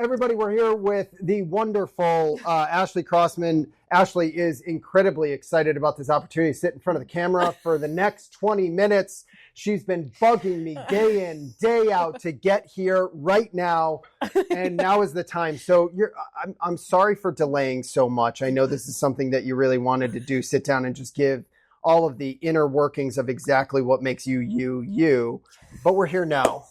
Everybody, we're here with the wonderful Ashley Crosman. Ashley is incredibly excited about this opportunity to sit in front of the camera for the next 20 minutes. She's been bugging me day in, day out to get here right now, and now is the time. So I'm sorry for delaying so much. I know this is something that you really wanted to do, sit down and just give all of the inner workings of exactly what makes you, you. But we're here now.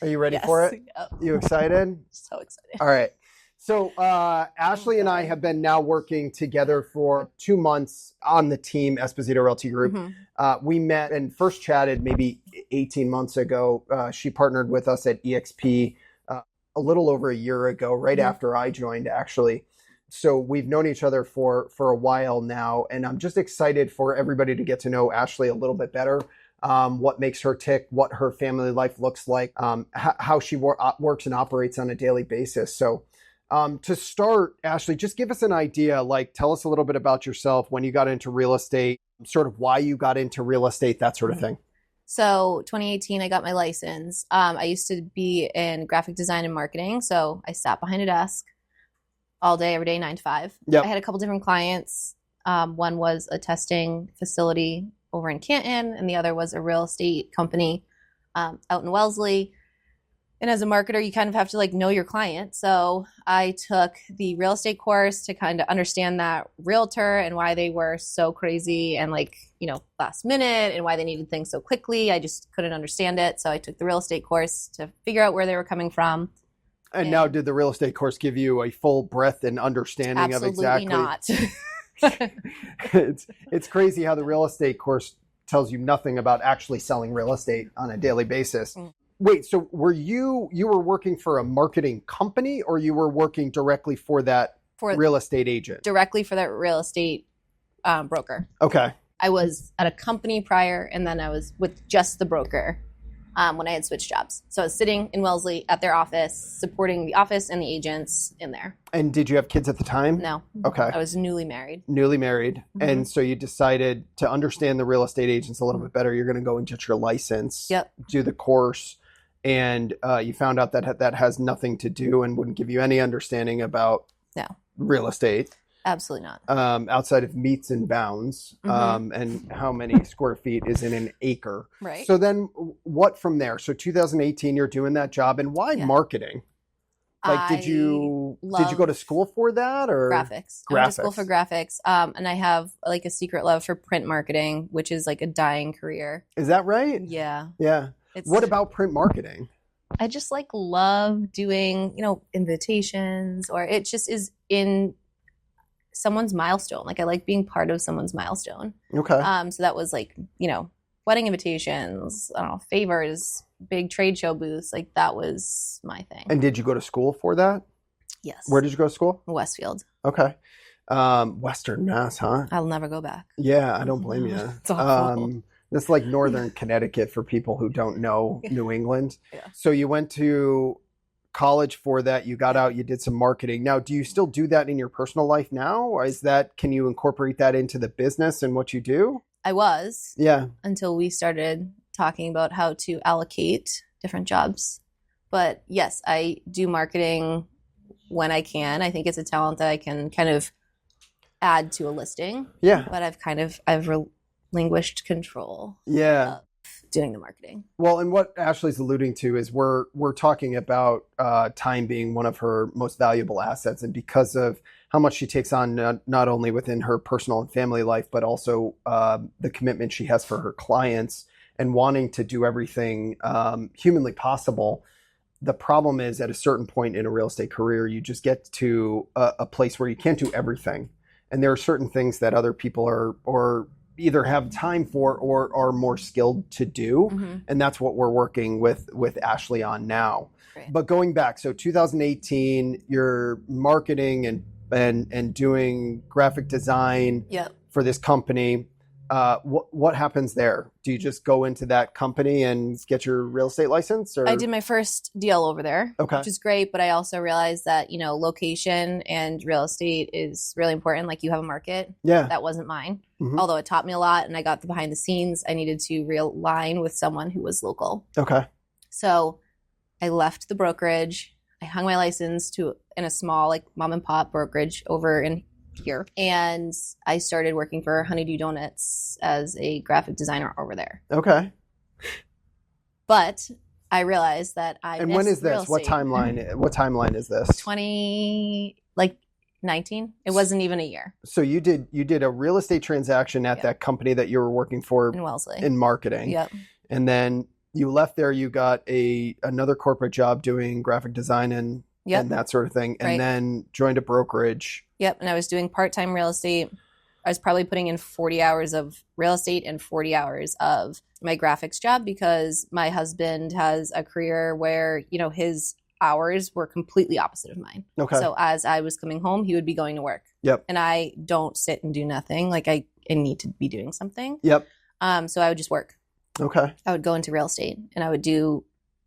Are you ready for it? Yep. You excited? So excited. All right. So Ashley and I have been now working together for 2 months on the team, Esposito Group. Mm-hmm. We met and first chatted maybe 18 months ago. She partnered with us at EXP a little over a year ago, right mm-hmm. after I joined, actually. So we've known each other for a while now, and I'm just excited for everybody to get to know Ashley a little bit better. What makes her tick, what her family life looks like, how she works and operates on a daily basis. So to start, Ashley, just give us an idea, like tell us a little bit about yourself, when you got into real estate, sort of why you got into real estate, that sort of thing. So 2018, I got my license. I used to be in graphic design and marketing. So I sat behind a desk all day, every day, 9 to 5. Yep. I had a couple different clients. One was a testing facility over in Canton, and the other was a real estate company out in Wellesley. And as a marketer, you kind of have to know your client. So I took the real estate course to kind of understand that realtor and why they were so crazy and last minute and why they needed things so quickly. I just couldn't understand it. So I took the real estate course to figure out where they were coming from. And now did the real estate course give you a full breadth and understanding of exactly? Absolutely not. It's crazy how the real estate course tells you nothing about actually selling real estate on a daily basis. Wait, so were you were working for a marketing company, or you were working directly for that real estate agent? Directly for that real estate broker. Okay. I was at a company prior, and then I was with just the broker when I had switched jobs. So I was sitting in Wellesley at their office, supporting the office and the agents in there. And did you have kids at the time? No. Okay. I was newly married. Mm-hmm. And so you decided to understand the real estate agents a little bit better. You're going to go and get your license, yep. do the course, and you found out that that has nothing to do and wouldn't give you any understanding about real estate. Absolutely not. Outside of meets and bounds, mm-hmm. And how many square feet is in an acre. Right. So then what from there? So 2018, you're doing that job. And why marketing? Did you go to school for that, or graphics? I went to school for graphics. And I have a secret love for print marketing, which is a dying career. Is that right? Yeah. Yeah. What about print marketing? I just love doing, invitations, or it just is in someone's milestone. I like being part of someone's milestone. Okay. So that was wedding invitations, I don't know, favors, big trade show booths. That was my thing. And did you go to school for that? Yes. Where did you go to school? Westfield. Okay. Western Mass, huh? I'll never go back. Yeah, I don't blame you. It's awful. It's like Northern Connecticut for people who don't know New England. Yeah. So you went to college for that, you got out, you did some marketing. Now, do you still do that in your personal life now? Or can you incorporate that into the business and what you do? I was. Yeah. Until we started talking about how to allocate different jobs. But yes, I do marketing when I can. I think it's a talent that I can kind of add to a listing. Yeah. But I've relinquished control. Yeah. Doing the marketing. Well, and what Ashley's alluding to is we're talking about time being one of her most valuable assets, and because of how much she takes on not only within her personal and family life, but also the commitment she has for her clients and wanting to do everything humanly possible. The problem is at a certain point in a real estate career, you just get to a place where you can't do everything, and there are certain things that other people are either have time for or are more skilled to do. Mm-hmm. And that's what we're working with Ashley on now. Great. But going back, so 2018, you're marketing and doing graphic design for this company. What happens there? Do you just go into that company and get your real estate license? Or? I did my first deal over there, okay. which is great. But I also realized that, location and real estate is really important. You have a market. Yeah. That wasn't mine. Mm-hmm. Although it taught me a lot and I got the behind the scenes, I needed to realign with someone who was local. Okay. So I left the brokerage. I hung my license in a small like mom and pop brokerage over in here. And I started working for Honeydew Donuts as a graphic designer over there. Okay. But I realized that And when is this? What timeline is this? 19. It wasn't even a year. So you did a real estate transaction at that company that you were working for in Wellesley in marketing. Yep. And then you left there, you got another corporate job doing graphic design and that sort of thing. And then joined a brokerage. Yep. And I was doing part-time real estate. I was probably putting in 40 hours of real estate and 40 hours of my graphics job because my husband has a career where, his hours were completely opposite of mine. Okay. So as I was coming home, he would be going to work. Yep. And I don't sit and do nothing. Like I need to be doing something. Yep. So I would just work. Okay. I would go into real estate and I would do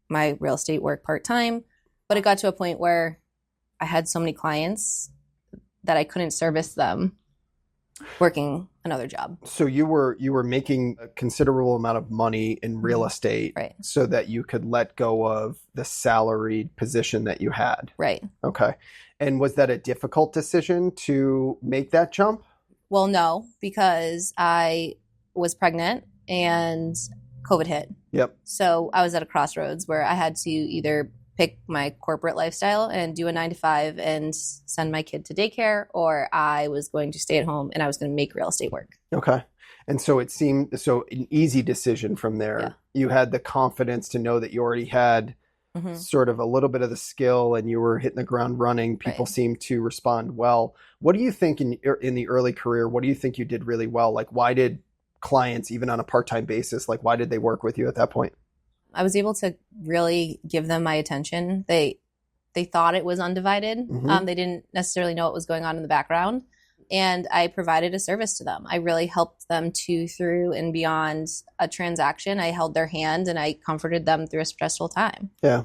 my real estate work part-time. But it got to a point where I had so many clients that I couldn't service them working another job. So you were making a considerable amount of money in real estate so that you could let go of the salaried position that you had. Right. Okay. And was that a difficult decision to make that jump? Well, no, because I was pregnant and COVID hit. Yep. So I was at a crossroads where I had to either pick my corporate lifestyle and do a 9-to-5 and send my kid to daycare, or I was going to stay at home and I was going to make real estate work. Okay. And so it seemed an easy decision from there. Yeah. You had the confidence to know that you already had sort of a little bit of the skill and you were hitting the ground running. People seemed to respond well. What do you think in the early career, what do you think you did really well? Like, why did clients, even on a part-time basis, like why did they work with you at that point? I was able to really give them my attention. They thought it was undivided. They didn't necessarily know what was going on in the background. And I provided a service to them. I really helped them through and beyond a transaction. I held their hand and I comforted them through a stressful time. Yeah.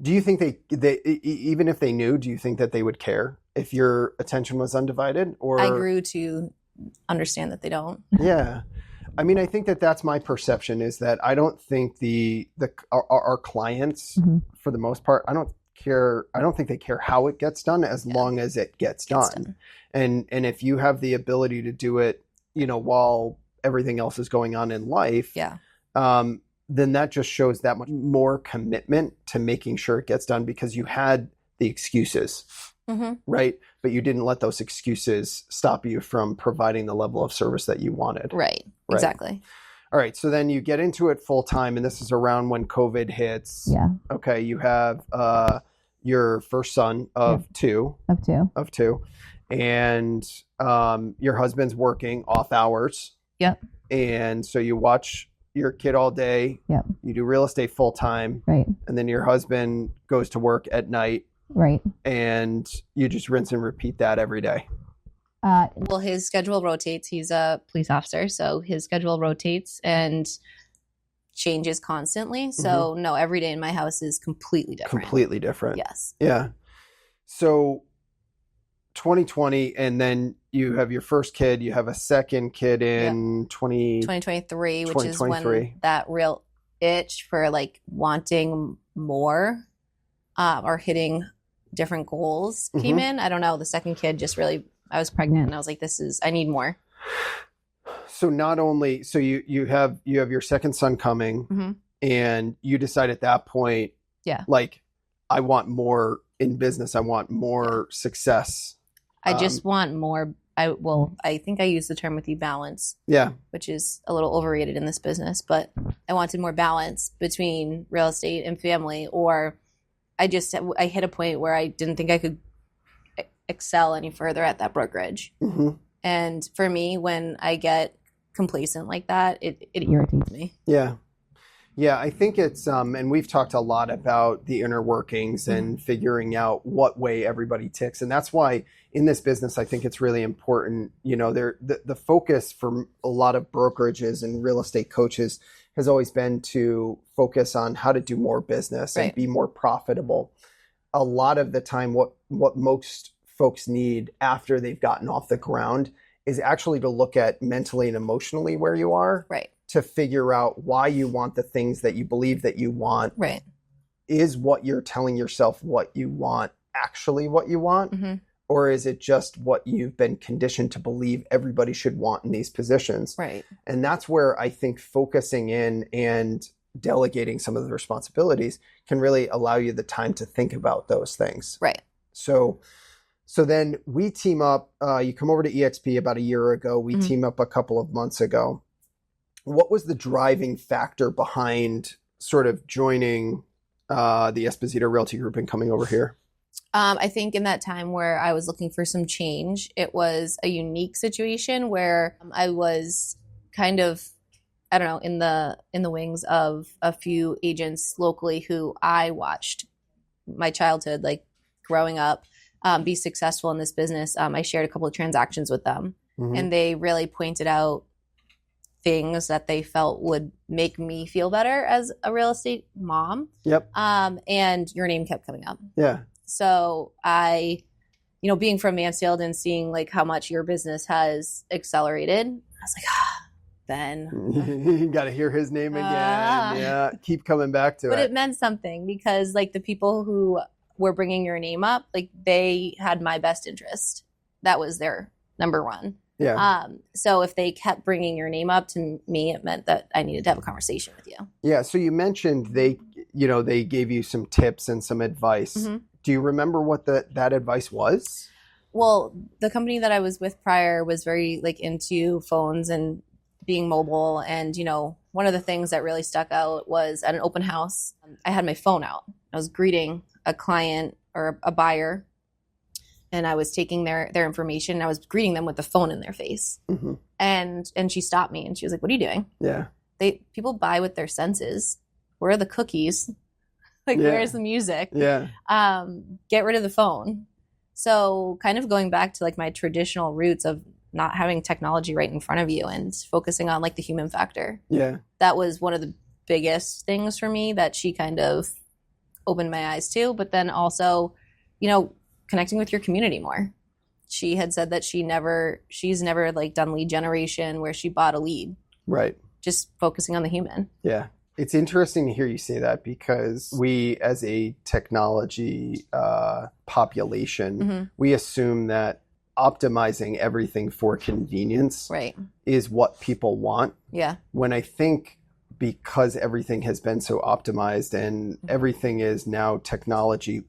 Do you think they even if they knew, do you think that they would care if your attention was undivided? Or I grew to understand that they don't. Yeah. I mean, I think that's my perception is that I don't think our clients, for the most part, I don't think they care how it gets done as long as it gets done. And if you have the ability to do it, while everything else is going on in life, then that just shows that much more commitment to making sure it gets done because you had the excuses. Right. But you didn't let those excuses stop you from providing the level of service that you wanted. Right. Exactly. All right. So then you get into it full time, and this is around when COVID hits. Yeah. Okay. You have your first son of two. And your husband's working off hours. Yep. And so you watch your kid all day. Yep. You do real estate full time. Right. And then your husband goes to work at night. Right. And you just rinse and repeat that every day. Well, his schedule rotates. He's a police officer, so his schedule rotates and changes constantly. So no, every day in my house is completely different. Completely different. Yes. Yeah. So 2020, and then you have your first kid. You have a second kid in 2023, which is when that real itch for like wanting more or hitting different goals came in. I don't know. The second kid just really, I was pregnant and I was like, I need more. So not only, so you have your second son coming and you decide at that point, like, I want more in business. I want more success. I just want more. I think I used the term with you, balance. Yeah. Which is a little overrated in this business, but I wanted more balance between real estate and family, or I hit a point where I didn't think I could excel any further at that brokerage. And for me, when I get complacent like that, it irritates me. Yeah. Yeah, I think it's, and we've talked a lot about the inner workings and figuring out what way everybody ticks. And that's why in this business, I think it's really important, the focus for a lot of brokerages and real estate coaches has always been to focus on how to do more business and be more profitable. A lot of the time, what most folks need after they've gotten off the ground is actually to look at mentally and emotionally where you are. Right. To figure out why you want the things that you believe that you want. Right. is what you're telling yourself what you want actually what you want? Mm-hmm. Or is it just what you've been conditioned to believe everybody should want in these positions? Right. And that's where I think focusing in and delegating some of the responsibilities can really allow you the time to think about those things. Right. So then we team up. You come over to EXP about a year ago. We team up a couple of months ago. What was the driving factor behind sort of joining the Esposito Realty Group and coming over here? I think in that time where I was looking for some change, it was a unique situation where I was kind of, I don't know, in the wings of a few agents locally who I watched my childhood, like growing up, be successful in this business. I shared a couple of transactions with them, and they really pointed out things that they felt would make me feel better as a real estate mom. Yep. And your name kept coming up. Yeah. So I, being from Mansfield and seeing like how much your business has accelerated, I was like, Ben. You got to hear his name again. Yeah. Keep coming back to it. But it meant something because like the people who were bringing your name up, like they had my best interest. That was their number one. Yeah. So if they kept bringing your name up to me, it meant that I needed to have a conversation with you. Yeah. So you mentioned they gave you some tips and some advice. Mm-hmm. Do you remember what that advice was? Well, the company that I was with prior was very like into phones and being mobile. And, one of the things that really stuck out was at an open house, I had my phone out. I was greeting a client or a buyer, and I was taking their information. And I was greeting them with the phone in their face. Mm-hmm. And she stopped me and she was like, "What are you doing?" Yeah. People buy with their senses. Where are the cookies? Where's the music? Yeah. Get rid of the phone. So kind of going back to like my traditional roots of not having technology right in front of you and focusing on like the human factor. Yeah. That was one of the biggest things for me that she kind of opened my eyes to. But then also, connecting with your community more. She had said that she's never like done lead generation where she bought a lead. Right. Just focusing on the human. Yeah. It's interesting to hear you say that because we, as a technology population, we assume that optimizing everything for convenience is what people want. Yeah. When I think because everything has been so optimized and everything is now technologically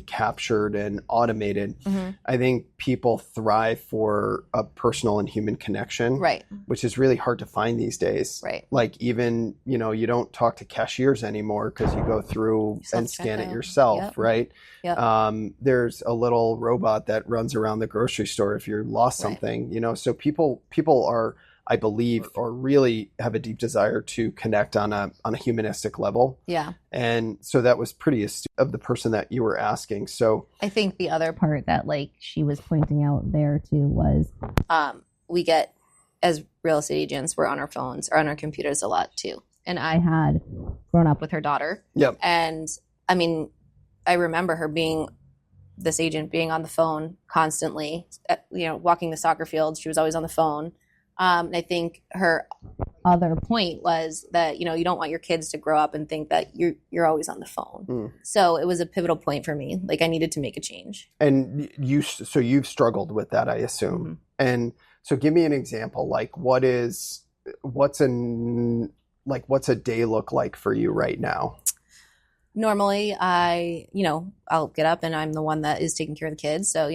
captured and automated, I think people thrive for a personal and human connection, which is really hard to find these days. Right. Like even, you don't talk to cashiers anymore because you go through and scan it yourself, right? Yep. There's a little robot that runs around the grocery store if you're lost something, so people are, I believe, or really have a deep desire to connect on a humanistic level. Yeah. And so that was pretty astute of the person that you were asking. So I think the other part that like she was pointing out there too was we get, as real estate agents, we're on our phones or on our computers a lot too. And I had grown up with her daughter. Yep. And I mean, I remember her this agent being on the phone constantly, walking the soccer field. She was always on the phone. I think her other point was that, you don't want your kids to grow up and think that you're always on the phone. So it was a pivotal point for me. Like I needed to make a change. And you've struggled with that, I assume. And so give me an example. Like what's a day look like for you right now? Normally I'll get up and I'm the one that is taking care of the kids. So,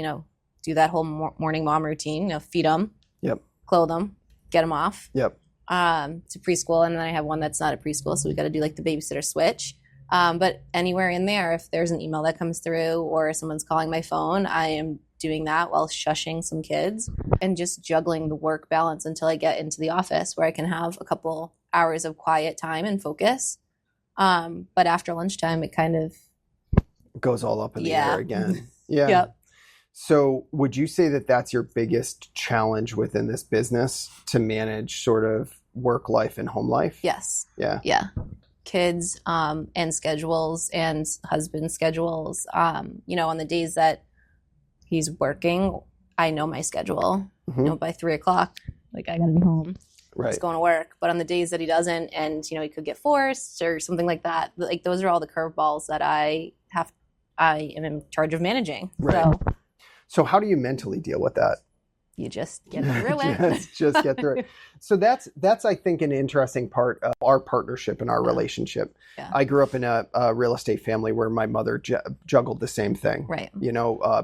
do that whole morning mom routine, feed them. Yep. Clothe them, get them off. Yep. To preschool, and then I have one that's not at preschool, so we got to do like the babysitter switch. But anywhere in there, if there's an email that comes through or someone's calling my phone, I am doing that while shushing some kids and just juggling the work balance until I get into the office where I can have a couple hours of quiet time and focus. But after lunchtime, it kind of goes all up in the air again. Yeah. Yep. So would you say that that's your biggest challenge within this business, to manage sort of work life and home life? Yes. Yeah. Yeah. Kids and schedules and husband schedules. On the days that he's working, I know my schedule. By 3:00, like I got to be home. Right. He's going to work. But on the days that he doesn't, and he could get forced or something like that, like those are all the curveballs that I am in charge of managing. Right. So how do you mentally deal with that? You just get through it. just get through it. So that's I think an interesting part of our partnership and our relationship. Yeah. I grew up in a real estate family where my mother juggled the same thing. Right.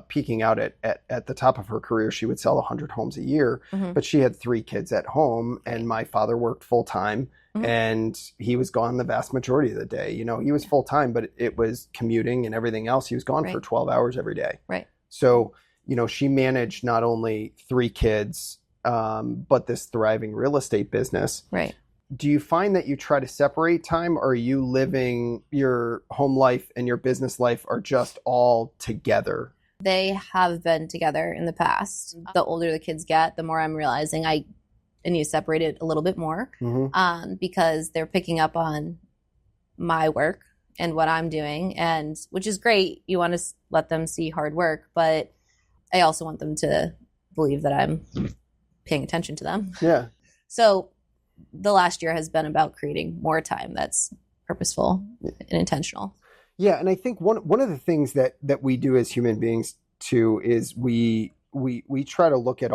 Peaking out at the top of her career, she would sell 100 homes a year, but she had 3 kids at home, and my father worked full time. And he was gone the vast majority of the day. He was full time, but it was commuting and everything else. He was gone for 12 hours every day. Right. So, she managed not only 3 kids, but this thriving real estate business. Right. Do you find that you try to separate time, or are you living your home life and your business life are just all together? They have been together in the past. The older the kids get, the more I'm realizing I need to separate it a little bit more, because they're picking up on my work and what I'm doing, and which is great. You want to let them see hard work, but I also want them to believe that I'm paying attention to them. Yeah. So the last year has been about creating more time that's purposeful and intentional. Yeah, and I think one of the things that we do as human beings too is we try to look at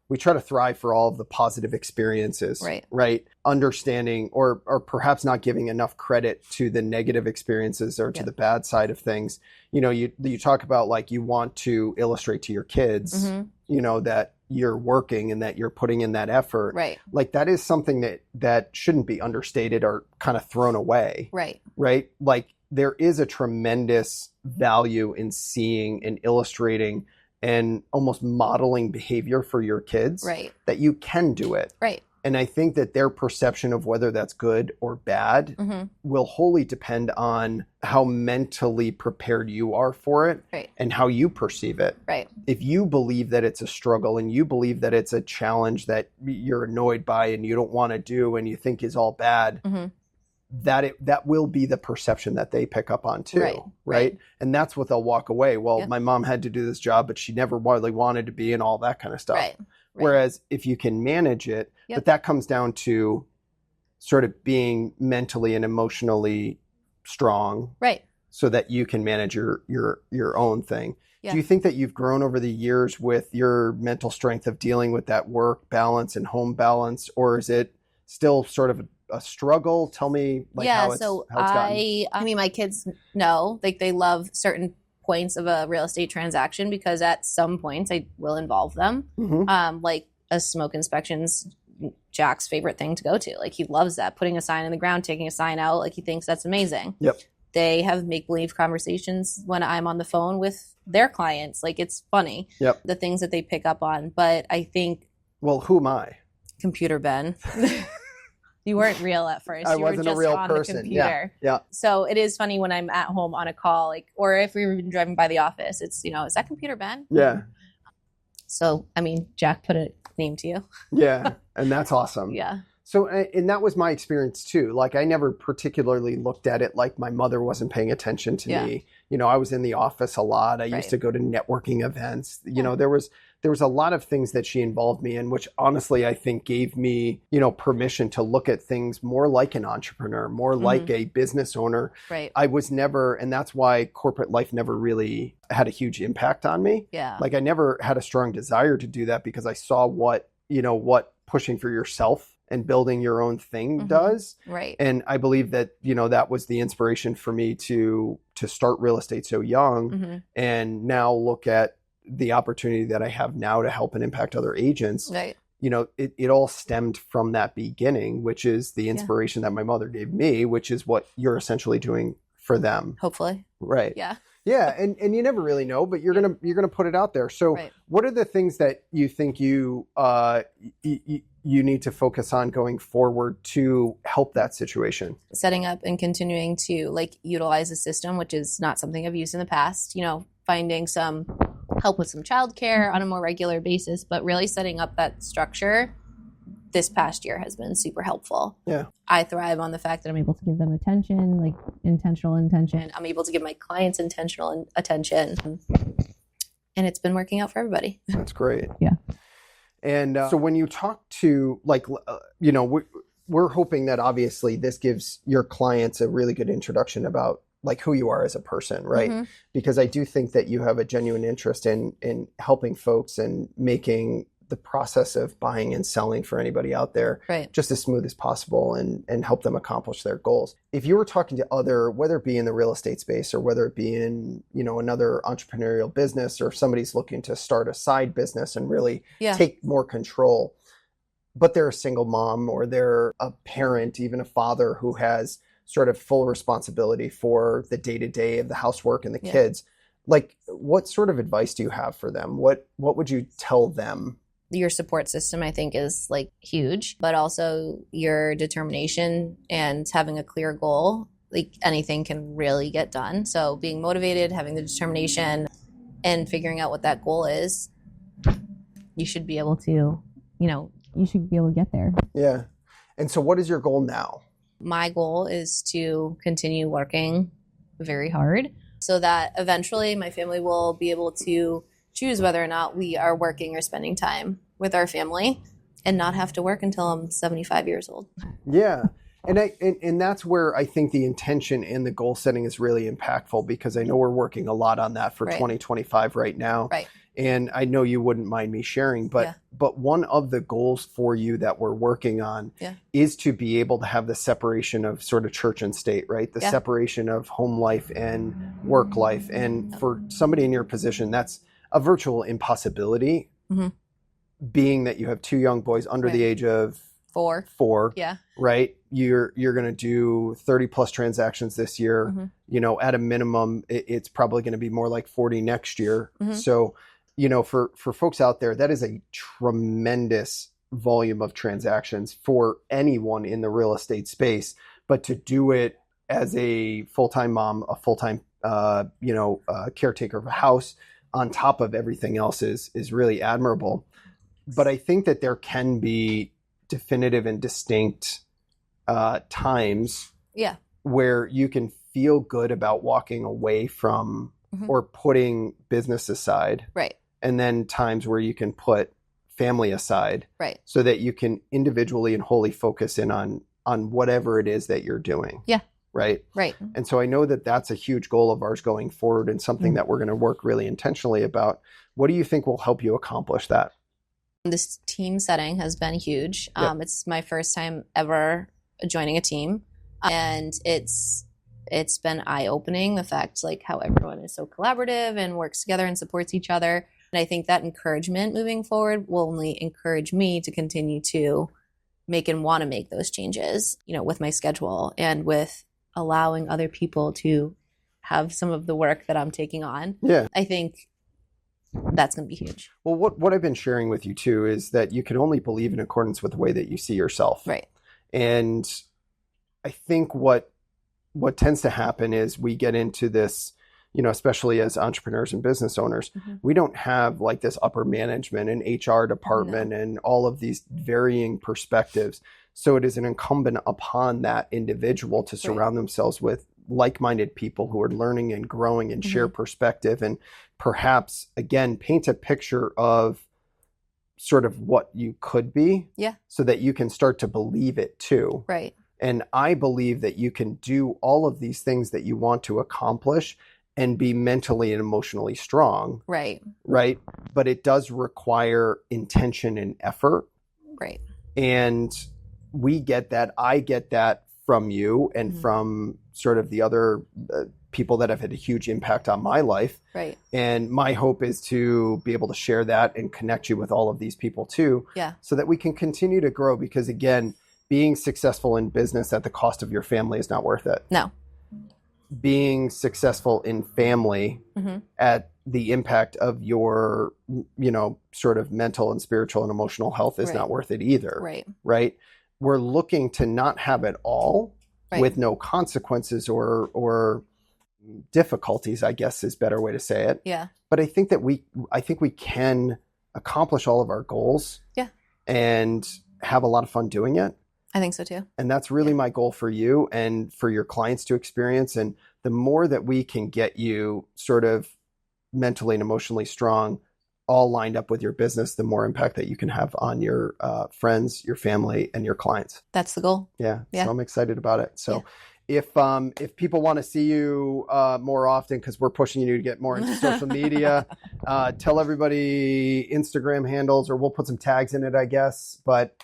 we try to thrive for all of the positive experiences, right? Understanding or perhaps not giving enough credit to the negative experiences or to the bad side of things. You talk about like you want to illustrate to your kids, that you're working and that you're putting in that effort. Right. Like that is something that shouldn't be understated or kind of thrown away. Right. Right. Like there is a tremendous value in seeing and illustrating and almost modeling behavior for your kids, that you can do it. Right. And I think that their perception of whether that's good or bad will wholly depend on how mentally prepared you are for it and how you perceive it. Right. If you believe that it's a struggle and you believe that it's a challenge that you're annoyed by and you don't want to do and you think is all bad, that will be the perception that they pick up on too, right? And that's what they'll walk away. Well, my mom had to do this job, but she never really wanted to be, and all that kind of stuff. Right. Whereas if you can manage it, but that comes down to sort of being mentally and emotionally strong, right? So that you can manage your own thing. Do you think that you've grown over the years with your mental strength of dealing with that work balance and home balance, or is it still sort of a struggle? Tell me how it's gotten. I mean, my kids know, like they love certain points of a real estate transaction because at some points I will involve them. Like a smoke inspection's Jack's favorite thing to go to. Like he loves that, putting a sign in the ground, taking a sign out. Like he thinks that's amazing. Yep. They have make-believe conversations when I'm on the phone with their clients. Like it's funny. Yep. The things that they pick up on. But I think. Well, who am I? Computer Ben. You weren't real at first. I you wasn't were just a real on person. The computer. Yeah. So it is funny when I'm at home on a call, like, or if we were driving by the office, it's, is that Computer Ben? Yeah. So, I mean, Jack put a name to you. Yeah. And that's awesome. Yeah. So, and that was my experience too. Like I never particularly looked at it like my mother wasn't paying attention to me. I was in the office a lot. I used to go to networking events. There was a lot of things that she involved me in, which honestly, I think gave me, permission to look at things more like an entrepreneur, more like a business owner. Right. I was never, and that's why corporate life never really had a huge impact on me. Yeah. Like I never had a strong desire to do that because I saw what pushing for yourself and building your own thing does. Right. And I believe that, that was the inspiration for me to start real estate so young and now look at the opportunity that I have now to help and impact other agents. Right. It all stemmed from that beginning, which is the inspiration that my mother gave me, which is what you're essentially doing for them. Hopefully. Right. Yeah. Yeah. And you never really know, but you're going to put it out there. So what are the things that you think you need to focus on going forward to help that situation? Setting up and continuing to utilize the system, which is not something I've used in the past, finding some help with some childcare on a more regular basis, but really setting up that structure this past year has been super helpful. Yeah. I thrive on the fact that I'm able to give them attention, like intentional attention. I'm able to give my clients intentional attention. And it's been working out for everybody. That's great. Yeah. And so when you talk to we're hoping that obviously this gives your clients a really good introduction about like who you are as a person, right? Mm-hmm. Because I do think that you have a genuine interest in helping folks and making the process of buying and selling for anybody out there just as smooth as possible and help them accomplish their goals. If you were talking to other, whether it be in the real estate space or whether it be in, another entrepreneurial business, or if somebody's looking to start a side business and really take more control, but they're a single mom or they're a parent, even a father who has sort of full responsibility for the day-to-day of the housework and the kids, like what sort of advice do you have for them? What would you tell them? Your support system, I think, is like huge, but also your determination and having a clear goal. Like anything can really get done. So being motivated, having the determination, and figuring out what that goal is, you should be able to, you should be able to get there. Yeah. And so what is your goal now? My goal is to continue working very hard so that eventually my family will be able to choose whether or not we are working or spending time with our family and not have to work until I'm 75 years old. Yeah. And that's where I think the intention and the goal setting is really impactful, because I know we're working a lot on that for 2025 right now. Right. And I know you wouldn't mind me sharing, but one of the goals for you that we're working on is to be able to have the separation of sort of church and state, right? The separation of home life and work life. And for somebody in your position, that's a virtual impossibility, being that you have two young boys under the age of four. Yeah. Right. You're going to do 30 plus transactions this year. At a minimum, it's probably going to be more like 40 next year. So, for folks out there, that is a tremendous volume of transactions for anyone in the real estate space. But to do it as a full-time mom, a full-time, caretaker of a house on top of everything else is really admirable. But I think that there can be definitive and distinct times where you can feel good about walking away from or putting business aside. Right. And then times where you can put family aside. Right. So that you can individually and wholly focus in on whatever it is that you're doing. Yeah. Right. Right. And so I know that that's a huge goal of ours going forward, and something that we're going to work really intentionally about. What do you think will help you accomplish that? This team setting has been huge. It's my first time ever joining a team, and it's been eye-opening, the fact like how everyone is so collaborative and works together and supports each other. And I think that encouragement moving forward will only encourage me to continue to make and want to make those changes, with my schedule and with allowing other people to have some of the work that I'm taking on. Yeah. I think that's going to be huge. Well, what I've been sharing with you too is that you can only believe in accordance with the way that you see yourself. Right. And I think what tends to happen is we get into this, especially as entrepreneurs and business owners, we don't have like this upper management and HR department and all of these varying perspectives. So it is an incumbent upon that individual to surround themselves with like-minded people who are learning and growing and share perspective, and perhaps, again, paint a picture of sort of what you could be, so that you can start to believe it too. Right. And I believe that you can do all of these things that you want to accomplish and be mentally and emotionally strong. Right. Right. But it does require intention and effort. Right. And we get that. I get that from you and from sort of the other people that have had a huge impact on my life. Right. And my hope is to be able to share that and connect you with all of these people too. Yeah. So that we can continue to grow, because again, being successful in business at the cost of your family is not worth it. No. Being successful in family at the impact of your, sort of mental and spiritual and emotional health is not worth it either. Right. Right. We're looking to not have it all with no consequences or difficulties, I guess is a better way to say it. Yeah. But I think that we can accomplish all of our goals. Yeah. And have a lot of fun doing it. I think so too. And that's really my goal for you and for your clients to experience. And the more that we can get you sort of mentally and emotionally strong, all lined up with your business, the more impact that you can have on your friends, your family, and your clients. That's the goal. Yeah. So I'm excited about it. So if people want to see you more often, because we're pushing you to get more into social media, tell everybody Instagram handles, or we'll put some tags in it, I guess. But,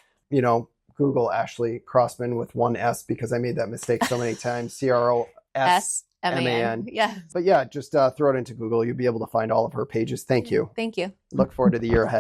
Google Ashley Crosman with one S, because I made that mistake so many times. CROSMAN. Yeah. But yeah, just throw it into Google. You'll be able to find all of her pages. Thank you. Thank you. Look forward to the year ahead.